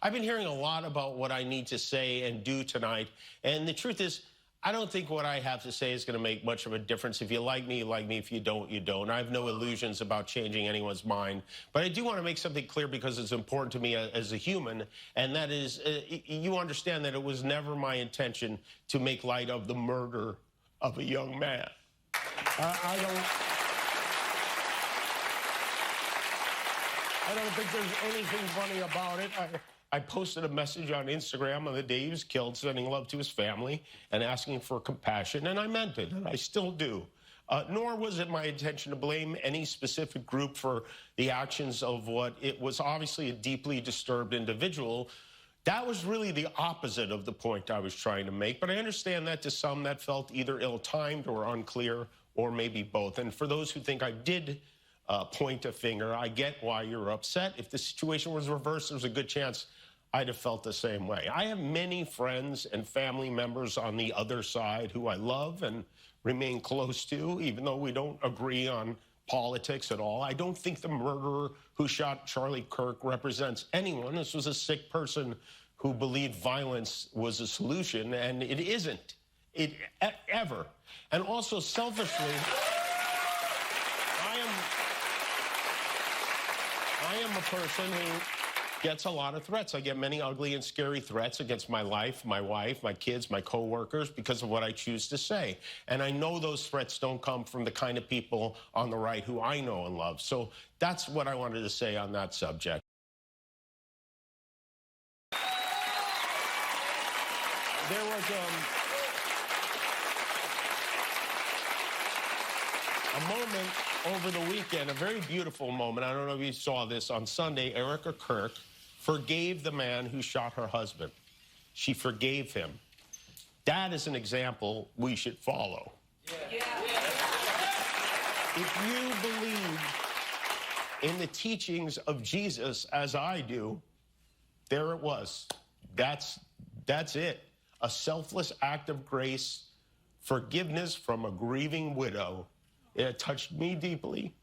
I've been hearing a lot about what I need to say and do tonight. And the truth is, I don't think what I have to say is going to make much of a difference. If you like me, you like me. If you don't, you don't. I have no illusions about changing anyone's mind. But I do want to make something clear because it's important to me as a human. And that is, you understand that it was never my intention to make light of the murder of a young man. I don't think there's anything funny about it. I posted a message on Instagram on the day he was killed, sending love to his family and asking for compassion, and I meant it, and I still do. Nor was it my intention to blame any specific group for the actions of what it was obviously a deeply disturbed individual. That was really the opposite of the point I was trying to make, but I understand that to some that felt either ill-timed or unclear, or maybe both. And for those who think I did point a finger, I get why you're upset. If the situation was reversed, there's a good chance I'd have felt the same way. I have many friends and family members on the other side who I love and remain close to, even though we don't agree on politics at all. I don't think the murderer who shot Charlie Kirk represents anyone. This was a sick person who believed violence was a solution, and it isn't. Ever. And also, selfishly, I am a person who gets a lot of threats. I get many ugly and scary threats against my life, my wife, my kids, my coworkers, because of what I choose to say. And I know those threats don't come from the kind of people on the right who I know and love. So that's what I wanted to say on that subject. There was a moment over the weekend, a very beautiful moment. I don't know if you saw this. On Sunday, Erika Kirk forgave the man who shot her husband. She forgave him. That is an example we should follow. Yeah. If you believe in the teachings of Jesus, as I do, there it was. That's it. A selfless act of grace, forgiveness from a grieving widow. It touched me deeply,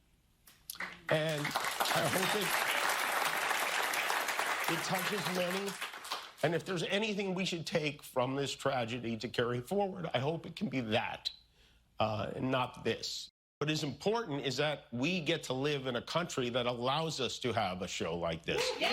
and I hope it touches many. And if there's anything we should take from this tragedy to carry forward, I hope it can be that, and not this. What is important is that we get to live in a country that allows us to have a show like this. Yeah.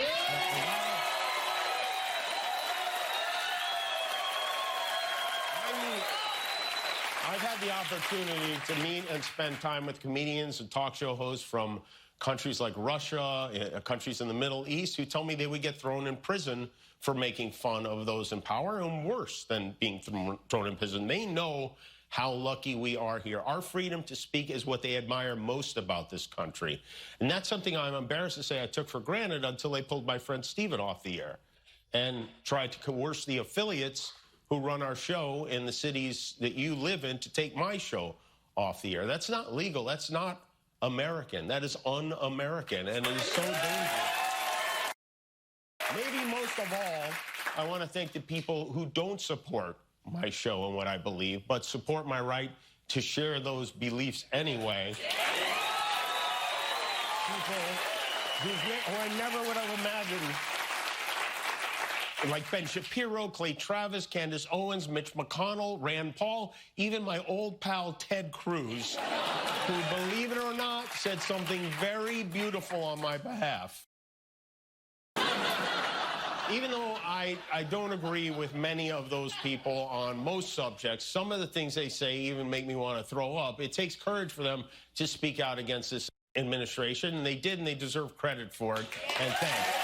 I've had the opportunity to meet and spend time with comedians and talk show hosts from countries like Russia, countries in the Middle East, who tell me they would get thrown in prison for making fun of those in power, and worse than being thrown in prison. They know how lucky we are here. Our freedom to speak is what they admire most about this country. And that's something I'm embarrassed to say I took for granted until they pulled my friend Steven off the air and tried to coerce the affiliates who run our show in the cities that you live in to take my show off the air. That's not legal. That's not American. That is un-American, and it is so dangerous. Maybe most of all, I want to thank the people who don't support my show and what I believe, but support my right to share those beliefs anyway. People who I never would have imagined, like Ben Shapiro, Clay Travis, Candace Owens, Mitch McConnell, Rand Paul, even my old pal Ted Cruz, who, believe it or not, said something very beautiful on my behalf. Even though I don't agree with many of those people on most subjects, some of the things they say even make me want to throw up. It takes courage for them to speak out against this administration, and they did, and they deserve credit for it, and thanks.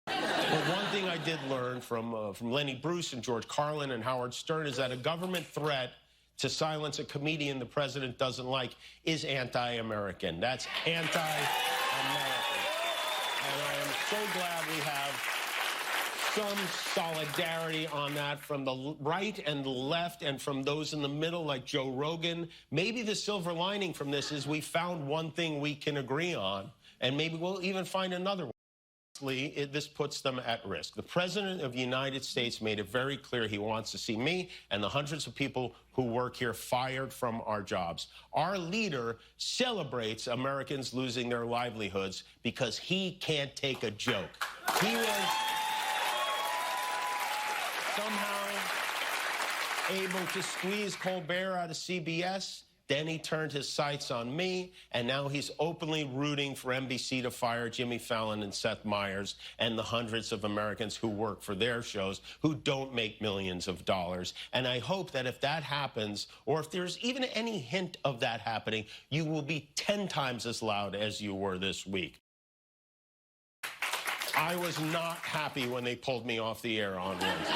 But one thing I did learn from Lenny Bruce and George Carlin and Howard Stern is that a government threat to silence a comedian the president doesn't like is anti-American. That's anti-American. And I am so glad we have some solidarity on that from the right and the left and from those in the middle like Joe Rogan. Maybe the silver lining from this is we found one thing we can agree on, and maybe we'll even find another one. This puts them at risk. The President of the United States made it very clear he wants to see me and the hundreds of people who work here fired from our jobs. Our leader celebrates Americans losing their livelihoods because he can't take a joke. He was somehow able to squeeze Colbert out of CBS. Then he turned his sights on me, and now he's openly rooting for NBC to fire Jimmy Fallon and Seth Meyers and the hundreds of Americans who work for their shows who don't make millions of dollars. And I hope that if that happens, or if there's even any hint of that happening, you will be 10 times as loud as you were this week. I was not happy when they pulled me off the air on Wednesday.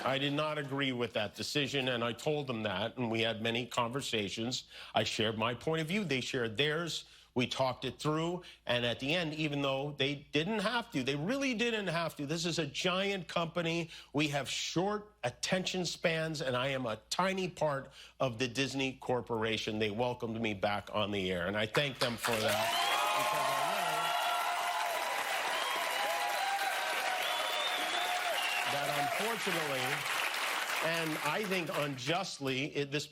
I did not agree with that decision, and I told them that, and we had many conversations. I shared my point of view. They shared theirs. We talked it through, and at the end, even though they didn't have to, they really didn't have to. This is a giant company. We have short attention spans, and I am a tiny part of the Disney Corporation. They welcomed me back on the air, and I thank them for that. Because that unfortunately, and I think unjustly, this